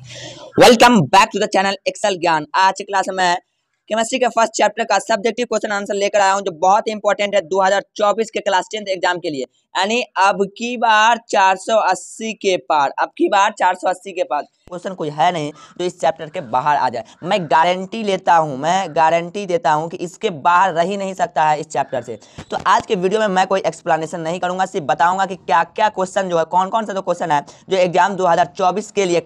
Welcome back to the channel Excel Gyan. आज की class में केमिस्ट्री के फर्स्ट चैप्टर का सब्जेक्टिव क्वेश्चन आंसर लेकर आया हूं जो बहुत इंपॉर्टेंट है 2024 के क्लास 10th एग्जाम के लिए। यानी अब की बार 480 के पार, अब की बार 480 के पार क्वेश्चन कोई है नहीं जो इस चैप्टर के बाहर आ जाए। मैं गारंटी देता हूं कि इसके बाहर रह ही नहीं सकता है इस चैप्टर से। तो आज के वीडियो में मैं कोई एक्सप्लेनेशन नहीं करूंगा, सिर्फ बताऊंगा कि क्या क्या क्वेश्चन जो है, कौन कौन सा जो क्वेश्चन है जो एग्जाम 2024 के लिए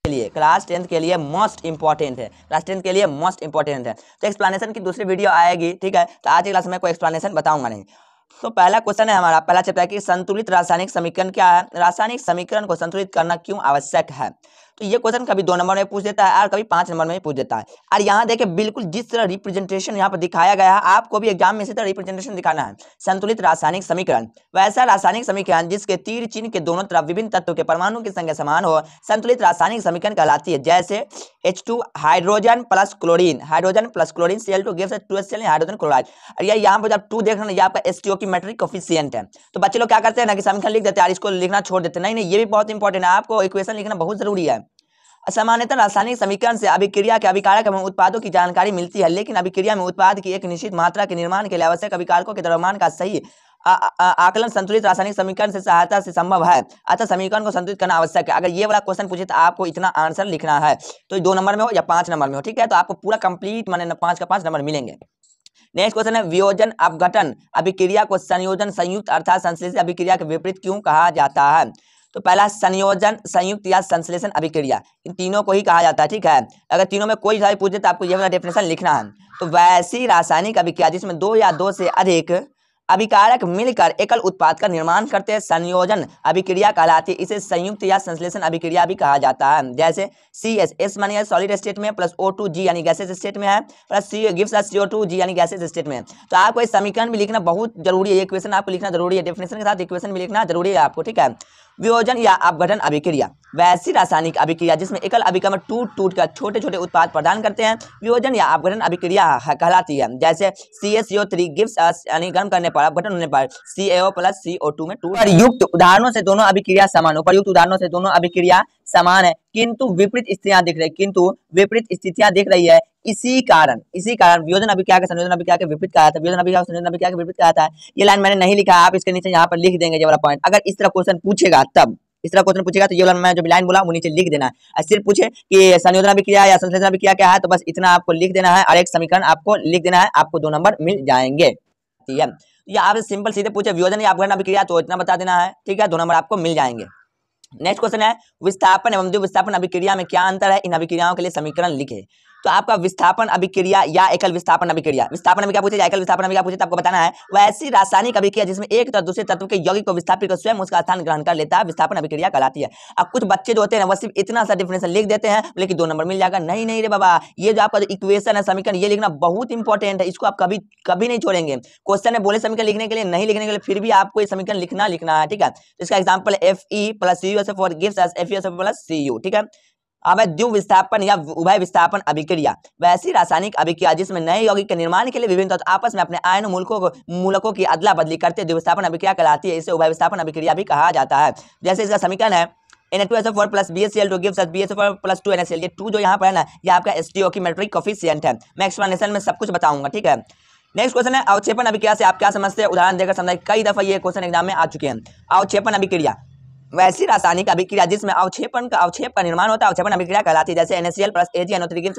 क्लास 10th के लिए मोस्ट इंपॉर्टेंट है, तो एक्सप्लेनेशन की दूसरी वीडियो आएगी, ठीक है। तो आज की क्लास में कोई एक्सप्लेनेशन बताऊंगा नहीं। तो पहला क्वेश्चन है हमारा, पहला चैप्टर है कि संतुलित रासायनिक समीकरण क्या है, रासायनिक समीकरण को संतुलित करना क्यों आवश्यक है। तो ये क्वेश्चन कभी 2 नंबर में पूछ देता है और कभी 5 नंबर में पूछ देता है। और यहाँ देखिए बिल्कुल जिस तरह रिप्रेजेंटेशन यहाँ पर दिखाया गया है, आपको भी एग्जाम में इसी तरह रिप्रेजेंटेशन दिखाना है। संतुलित रासायनिक समीकरण वैसा रासायनिक समीकरण जिसके तीर चिन्ह के दोनों तरफ विभिन्न तत्वों के परमाणु की संख्या समान हो, संतुलित रासायनिक समीकरण कहलाती है। जैसे H2 hydrogen plus chlorine, Cl2 gives 2HCl hydrogen chloride. और ये यहाँ पर जब 2 देख रहे हैं, ये आपका स्टोइकियोमेट्रिक कोफिशिएंट है। तो बच्चे लोग क्या करते हैं ना कि समीकरण लिख देते हैं और इसको लिखना छोड़ देते हैं। नहीं, ये भी बहुत इंपॉर्टेंट है, आपको इक्वेशन लिखना बहुत जरूरी है। सामान्यतः रासायनिक समीकरण से अभिक्रिया के अभिकारक एवं उत्पादों की जानकारी मिलती है, लेकिन अभिक्रिया में उत्पाद की एक निश्चित मात्रा के निर्माण के लिए आवश्यक अभिकारकों के द्रव्यमान का सही आकलन संतुलित रासायनिक समीकरण से सहायता से संभव है। अतः समीकरण को संतुलित करना आवश्यक है। अगर ये वाला क्वेश्चन पूछे तो आपको इतना आंसर लिखना है, तो 2 नंबर में हो या 5 नंबर में हो, ठीक है। तो आपको पूरा कंप्लीट माने 5 का 5 नंबर मिलेंगे। नेक्स्ट क्वेश्चन है वियोजन अपघटन अभिक्रिया को संयोजन संयुक्त अर्थात संश्लेषित अभिक्रिया के विपरीत क्यों कहा जाता है। तो पहला संयोजन संयुक्त या संश्लेषण अभिक्रिया, इन तीनों को ही कहा जाता है, ठीक है। अगर तीनों में कोई सा पूछे तो आपको ये वाला डेफिनेशन लिखना है। तो वैसी रासायनिक अभिक्रिया जिसमें 2 या 2 से अधिक अभिकारक मिलकर एकल उत्पाद का निर्माण करते हैं संयोजन अभिक्रिया कहलाती है। इसे संयुक्त या संश्लेषण अभिक्रिया भी कहा जाता है। जैसे CS मानी सॉलिड स्टेट में प्लस O2G यानी गैसेस स्टेट में है, plus C gives us CO2G यानी गैसेस स्टेट में है। तो आपको इस समीकरण भी लिखना बहुत जरूरी है, इक्वेशन आपको लिखना जरूरी है, डेफिनेशन के साथ इक्वेशन भी लिखना जरूरी है आपको, ठीक है। वियोजन या अपघटन अभिक्रिया वैसी रासायनिक अभिक्रिया जिसमें एकल अभिक्रम टूट कर छोटे छोटे उत्पाद प्रदान करते हैं वियोजन या अपघटन अभिक्रिया कहलाती है। जैसे CaCO3 गिव्स अस यानी गर्म करने पर अपघटन होने पर CaO प्लस CO2 में उपर्युक्त उदाहरणों से दोनों अभिक्रिया समान है, किंतु विपरीत स्थितियां दिख रही है। इसी कारण वियोजन अभिक्रिया के संयोजन अभिक्रिया के विपरीत कहा जाता है, वियोजन अभिक्रिया को संयोजन अभिक्रिया के विपरीत कहा जाता है। ये लाइन मैंने नहीं लिखा है, आप इसके नीचे यहाँ पर लिख देंगे ये वाला पॉइंट। अगर इस तरह क्वेश्चन पूछेगा तो ये वाला मैं जो लाइन बोला वो नीचे लिख देना है। सिर्फ पूछे कि संयोजन अभिक्रिया या संश्लेषण अभिक्रिया क्या है तो बस इतना आपको लिख देना है और एक समीकरण आपको लिख देना है, आपको 2 नंबर मिल जाएंगे, ठीक है। या आप सिंपल सीधे पूछे वियोजन या अपघटन अभिक्रिया तो इतना बता देना है, ठीक है, 2 नंबर आपको मिल जाएंगे। नेक्स्ट क्वेश्चन है विस्थापन एवं द्विविस्थापन अभिक्रिया में क्या अंतर है, इन अभिक्रियाओं के लिए समीकरण लिखे। तो आपका विस्थापन अभिक्रिया या एकल विस्थापन अभिक्रिया, विस्थापन अभिक्रिया पूछे या एकल विस्थापन अभिक्रिया पूछे तो आपको बताना है वैसी रासायनिक अभिक्रिया जिसमें एक तत्व दूसरे तत्व के यौगिक को विस्थापित कर स्वयं उसका स्थान ग्रहण कर लेता है, विस्थापन अभिक्रिया कहलाती है। अब कुछ बच्चे जो होते हैं वो सिर्फ इतना सा डिफरेंस लिख देते हैं लेकिन 2 नंबर मिल जाएगा। नहीं रे बाबा, ये जो आपका इक्वेशन है समीकरण ये लिखना बहुत इंपॉर्टेंट है, इसको आप कभी नहीं छोड़ेंगे। क्वेश्चन में बोले समीकरण लिखने के लिए नहीं लिखने के लिए, फिर भी आपको ये समीकरण लिखना है, ठीक है। इसका example Fe plus CuSO4 gives us FeSO4 plus Cu, ठीक है। अब द्विविस्थापन या उभय विस्थापन अभिक्रिया वैसी रासायनिक अभिक्रिया जिसमें नए यौगिक के निर्माण के लिए विभिन्न तत्व आपस में अपने आयन मूलकों की अदला बदली करते द्विविस्थापन अभिक्रिया कहलाती है। इसे उभय विस्थापन अभिक्रिया भी कहा जाता है। जैसे इसका समीकरण है Na2SO4 plus BaCl2 gives us BaSO4 plus 2NaCl। ये 2 जो यहाँ पर है ना, ये आपका स्टोइकियोमेट्रिक कोफिशिएंट है। मैं एक्सप्लेनेशन में सब कुछ बताऊंगा, ठीक है। नेक्स्ट क्वेश्चन है अवक्षेपण अभिक्रिया से आप क्या समझते हैं, उदाहरण देकर समझाइए। कई दफा ये क्वेश्चन एग्जाम में आ चुके हैं। अवक्षेपण अभिक्रिया वैसी रासायनिक अभिक्रिया जिसमें अवक्षेप का निर्माण होता है, अवक्षेपण अभिक्रिया कहलाती है। जैसे NaCl plus AgNO3 gives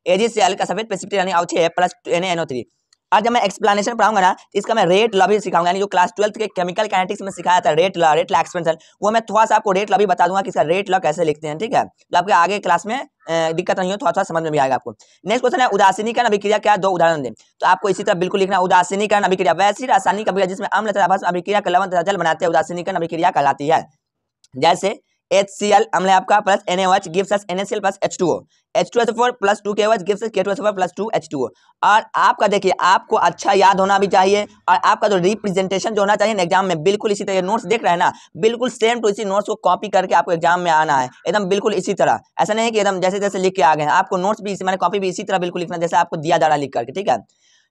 AgCl का सफेद प्रेसिपिटेट यानी अवक्षेप प्लस NaNO3। आज जब मैं एक्सप्लेनेशन पढ़ाऊंगा ना तो इसका मैं रेट लॉ भी सिखाऊंगा, यानी जो क्लास 12th के केमिकल काइनेटिक्स में सिखाया था रेट लॉ एक्सपेंशन, वो मैं थोड़ा सा आपको रेट लॉ भी बता दूंगा कि इसका रेट लॉ कैसे लिखते हैं, ठीक है। तो आपके आगे क्लास में दिक्कत नहीं हो, थोड़ा समझ में भी आएगा आपको। नेक्स्ट क्वेश्चन है उदासीनीकरण अभिक्रिया क्या, 2 उदाहरण दें। तो आपको इसी तरह बिल्कुल लिखना उदासीनीकरण अभिक्रिया वैसी रासायनिक अभिक्रिया जिसमें अम्ल तथा भस्म अभिक्रिया का लवण तथा जल बनाते हैं, उदासीनीकरण अभिक्रिया कहलाती है। जैसे HCl अम्ल आपका plus NaOH gives us NaCl plus H2O, H2SO4 plus 2KOH gives us K2SO4 plus 2H2O। और आपका देखिए आपको अच्छा याद होना भी चाहिए और आपका जो रिप्रेजेंटेशन जो होना चाहिए ना एग्जाम में बिल्कुल इसी तरह, नोट्स देख रहे हैं ना, बिल्कुल सेम टू इसी नोट्स को कॉपी करके आपको एग्जाम में आना है, एकदम बिल्कुल इसी तरह। ऐसा नहीं है कि एकदम जैसे लिख के आ गए हैं, आपको नोट्स भी मैंने कॉपी भी इसी तरह बिल्कुल लिखना जैसे आपको दिया जा रहा लिख करके, ठीक है।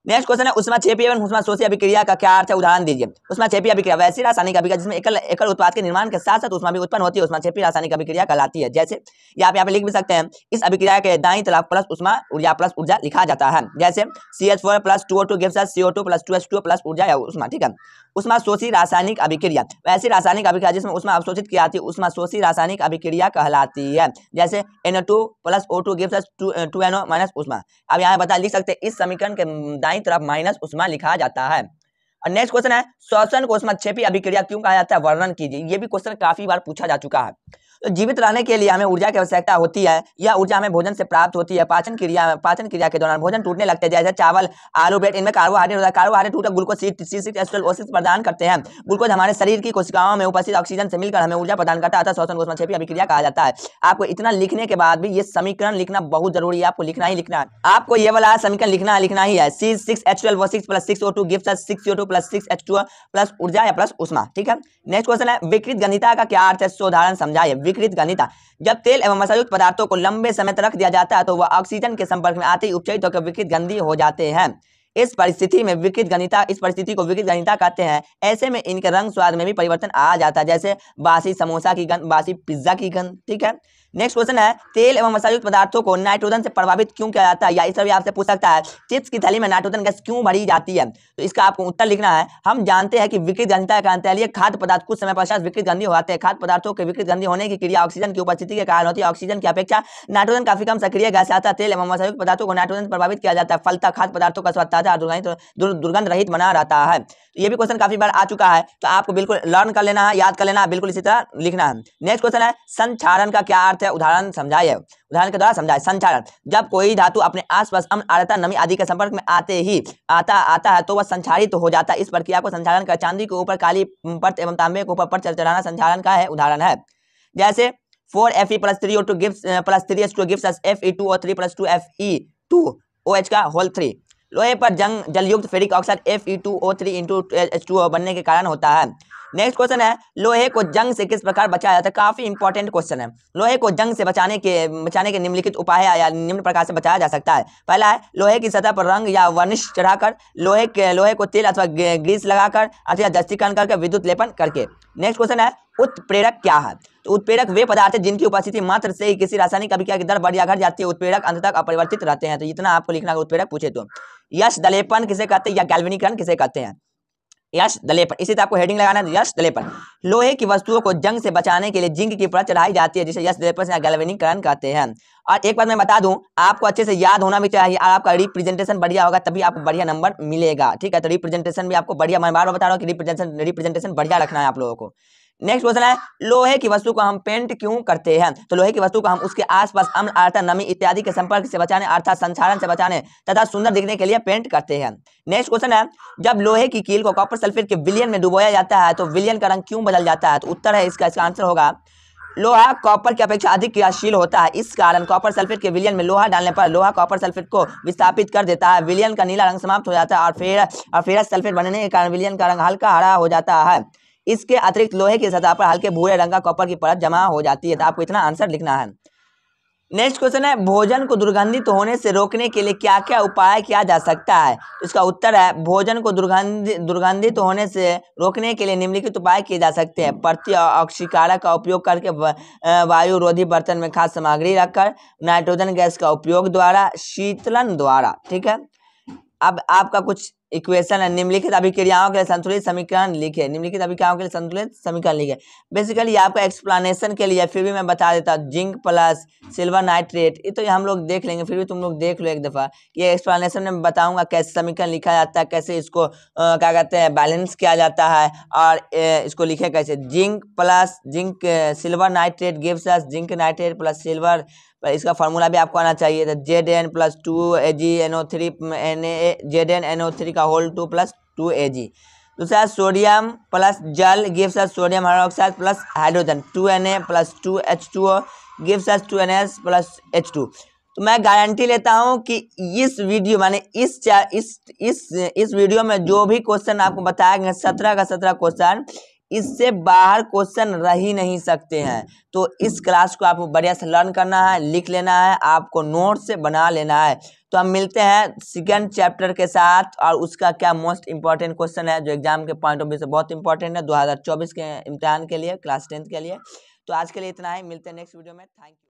नेक्स्ट क्वेश्चन है ऊष्माक्षेपीय एवं ऊष्माशोषी अभिक्रिया का क्या अर्थ है, उदाहरण दीजिए। ऊष्माक्षेपी अभिक्रिया वैसी रासायनिक अभिक्रिया जिसमें एकल उत्पाद के निर्माण के साथ साथ ऊष्मा भी उत्पन्न होती है, ऊष्माक्षेपी रासायनिक अभिक्रिया कहलाती है। जैसे आप यहाँ पे लिख भी सकते हैं, इस अभिक्रिया के दाईं तरफ प्लस ऊर्जा लिखा जाता है। जैसे CH4 + 2O2 gives us CO2 + 2H2 plus ऊर्जा या ऊष्मा, ठीक है। ऊष्माशोषी रासायनिक अभिक्रिया वैसी रासायनिक अभिक्रिया जिसमें ऊष्मा अवशोषित की जाती है, ऊष्माशोषी रासायनिक अभिक्रिया कहलाती है। जैसे NO2 + O2 gives us 2NO - ऊष्मा। अब यहाँ लिख सकते हैं, इस समीकरण के दाईं तरफ माइनस ऊष्मा लिखा जाता है। और नेक्स्ट क्वेश्चन है, श्वसन को ऊष्माक्षेपी अभिक्रिया क्यों कहा जाता है, वर्णन कीजिए। ये भी क्वेश्चन काफी बार पूछा जा चुका है। तो जीवित रहने के लिए हमें ऊर्जा की आवश्यकता होती है। यह ऊर्जा हमें भोजन से प्राप्त होती है। पाचन क्रिया के दौरान भोजन टूटने लगते हैं, जैसे चावल, आलू, ब्रेड, इनमें कार्बोहाइड्रेट होता है। कार्बोहाइड्रेट टूटकर ग्लूकोज C6H12O6 प्रदान करते हैं। ग्लूकोज हमारे शरीर की कोशिकाओं में उपस्थित ऑक्सीजन से मिलकर हमें ऊर्जा प्रदान करता है, अतः श्वसन को ऊष्माक्षेपी अभिक्रिया कहा जाता है। आपको इतना लिखने के बाद भी ये समीकरण लिखना बहुत जरूरी है, आपको लिखना ही लिखना है। आपको ये वाला समीकरण लिखना ही है। C6H12O6 + 6O2 gives us 6CO2 + 6H2O plus ऊर्जा या प्लस ऊष्मा, ठीक है। नेक्स्ट क्वेश्चन है, विकृत गंधिता का क्या अर्थ है, उदाहरण समझाइए। विकृत गंधिता, जब तेल एवं मसालयुक्त पदार्थों को लंबे समय तक रख दिया जाता है तो वह ऑक्सीजन के संपर्क में आते ही उपचयित होकर विकृत गंधी हो जाते हैं। इस परिस्थिति को विकृत गंधिता कहते हैं। ऐसे में इनके रंग स्वाद में भी परिवर्तन आ जाता है, जैसे बासी समोसा की गंध, बासी पिज्जा की गंध, ठीक है। नेक्स्ट क्वेश्चन है, तेल एवं मसालयुक्त पदार्थों को नाइट्रोजन से प्रभावित क्यों किया जाता है, या इस तरह भी आपसे पूछ सकता है, चिप्स की थैली में नाइट्रोजन गैस क्यों भरी जाती है। तो इसका आपको उत्तर लिखना है। हम जानते हैं कि विकृत गंधिता का अंत है, खाद्य पदार्थ कुछ समय पश्चात विकृत गंधी हो जाते हैं। खाद्य पदार्थों के विकृत गंधी होने की क्रिया ऑक्सीजन की उपस्थिति के कारण होती है। ऑक्सीजन की अपेक्षा नाइट्रोजन काफी कम सक्रिय गैस आता है। तेल एवं मसालयुक्त पदार्थों को नाइट्रोजन से प्रभावित किया जाता है, फलतः खाद्य पदार्थों का स्वाद ताजा और दुर्गंध रहित बना रहता है। ये भी क्वेश्चन काफी बार आ चुका है, तो आपको बिल्कुल लर्न कर लेना है, याद कर लेना है, बिल्कुल इसी तरह लिखना है। नेक्स्ट क्वेश्चन है, संक्षारण का क्या अर्थ है, उदाहरण समझाइए। उदाहरण के द्वारा समझाए। संक्षारण, जब कोई धातु अपने आसपास अम्ल, आर्द्रता, नमी आदि के संपर्क में आता है तो वह संक्षारित हो जाता है। इस प्रक्रिया को संक्षारण का चांदी के ऊपर काली परत एवं तांबे के ऊपर परत चढ़ाना संक्षारण का उदाहरण है। जैसे 4Fe + 3O2 + 3H2 gives us Fe2O3 + 2Fe2OH का होल 3। लोहे पर जलयुक्त फेरिक ऑक्साइड Fe2O3 × H2O बनने के कारण होता है। नेक्स्ट क्वेश्चन है, लोहे को जंग से किस प्रकार बचाया जाता है। काफी इंपॉर्टेंट क्वेश्चन है। लोहे को जंग से बचाने के निम्नलिखित उपाय या निम्न प्रकार से बचाया जा सकता है। पहला है, लोहे की सतह पर रंग या वर्निश चढ़ाकर, लोहे को तेल अथवा ग्रीस लगाकर अथवा दस्तीकरण करके, विद्युत लेपन करके। नेक्स्ट क्वेश्चन है, उत्प्रेरक क्या है। तो उत्प्रेरक वे पदार्थ हैं जिनकी उपस्थिति मात्र से ही किसी रासायनिक अभिक्रिया की दर बढ़ या घट जाती है। उत्प्रेरक अंत तक अपरिवर्तित रहते हैं। तो इतना आपको लिखना है उत्प्रेरक पूछे तो। यश दलेपन किसे कहते हैं या गैल्वेनीकरण किसे कहते हैं। यश दलेपन, इसी तरह आपको हेडिंग लगाना है, यश दलेपन। लोहे की वस्तुओं को जंग से बचाने के लिए जिंक की परत चढ़ाई जाती है, जिसे यश दलेपन या गैल्वेनीकरण कहते हैं। और एक बात मैं बता दूं, आपको अच्छे से याद होना भी चाहिए, और आपका रिप्रेजेंटेशन बढ़िया होगा तभी आपको बढ़िया नंबर मिलेगा, ठीक है। तो रिप्रेजेंटेशन भी आपको बढ़िया, मैं बार बार बता रहा हूँ कि रिप्रेजेंटेशन बढ़िया रखना है आप लोगों को। नेक्स्ट क्वेश्चन है, लोहे की वस्तु को हम पेंट क्यों करते हैं। तो लोहे की वस्तु को हम उसके आसपास अम्ल, आर्द्रता, नमी इत्यादि के संपर्क से बचाने अर्थात संक्षारण से बचाने तथा सुंदर दिखने के लिए पेंट करते हैं। नेक्स्ट क्वेश्चन है, जब लोहे की कील को कॉपर सल्फेट के विलयन में डुबोया जाता है तो विलयन का रंग क्यों बदल जाता है। तो उत्तर है इसका आंसर होगा, लोहा कॉपर की अपेक्षा अधिक क्रियाशील होता है। इस कारण कॉपर सल्फेट के विलयन में लोहा डालने पर लोहा कॉपर सल्फेट को विस्थापित कर देता है। विलयन का नीला रंग समाप्त हो जाता है और फेरस सल्फेट बनने के कारण विलयन का रंग हल्का हरा हो जाता है। इसके अतिरिक्त लोहे की सतह पर हल्के भूरे रंग का कॉपर की परत जमा हो जाती है। तो आपको इतना आंसर लिखना है। नेक्स्ट क्वेश्चन है, भोजन को दुर्गंधित होने से रोकने के लिए क्या क्या उपाय किया जा सकता है। इसका उत्तर है, भोजन को दुर्गंधित होने से रोकने के लिए निम्नलिखित उपाय किए जा सकते हैं। प्रति ऑक्सीकारक का उपयोग करके, वायु रोधी बर्तन में खाद्य सामग्री रखकर, नाइट्रोजन गैस का उपयोग द्वारा, शीतलन द्वारा, ठीक है। अब आपका कुछ इक्वेशन है, निम्नलिखित अभिक्रियाओं के लिए संतुलित समीकरण लिखे। निम्नलिखित अभिक्रियाओं के लिए संतुलित समीकरण लिखे। बेसिकली आपका एक्सप्लेनेशन के लिए फिर भी मैं बता देता हूँ, जिंक प्लस सिल्वर नाइट्रेट, ये तो हम लोग देख लेंगे, फिर भी तुम लोग देख लो एक दफ़ा। ये एक्सप्लेनेशन में बताऊंगा कैसे समीकरण लिखा जाता है, कैसे इसको क्या कहते हैं बैलेंस किया जाता है, और इसको लिखे कैसे। Zinc silver nitrate gives us zinc nitrate plus silver, इसका फार्मूला भी आपको आना चाहिए। तो Zn + 2AgNO3 ZnNO3 का होल 2 + 2Ag। दूसरा सोडियम प्लस जल gives us sodium hydroxide plus hydrogen 2Na + 2H2O gives us 2NS + H2। तो मैं गारंटी लेता हूं कि इस वीडियो माने इस वीडियो में जो भी क्वेश्चन आपको बताया गया 17 का 17 क्वेश्चन, इससे बाहर क्वेश्चन रह ही नहीं सकते हैं। तो इस क्लास को आपको बढ़िया से लर्न करना है, लिख लेना है, आपको नोट से बना लेना है। तो हम मिलते हैं सेकंड चैप्टर के साथ, और उसका क्या मोस्ट इंपॉर्टेंट क्वेश्चन है जो एग्जाम के पॉइंट ऑफ व्यू से बहुत इंपॉर्टेंट है 2024 के इम्तिहान के लिए, क्लास 10th के लिए। तो आज के लिए इतना ही, मिलते हैं नेक्स्ट वीडियो में। Thank you.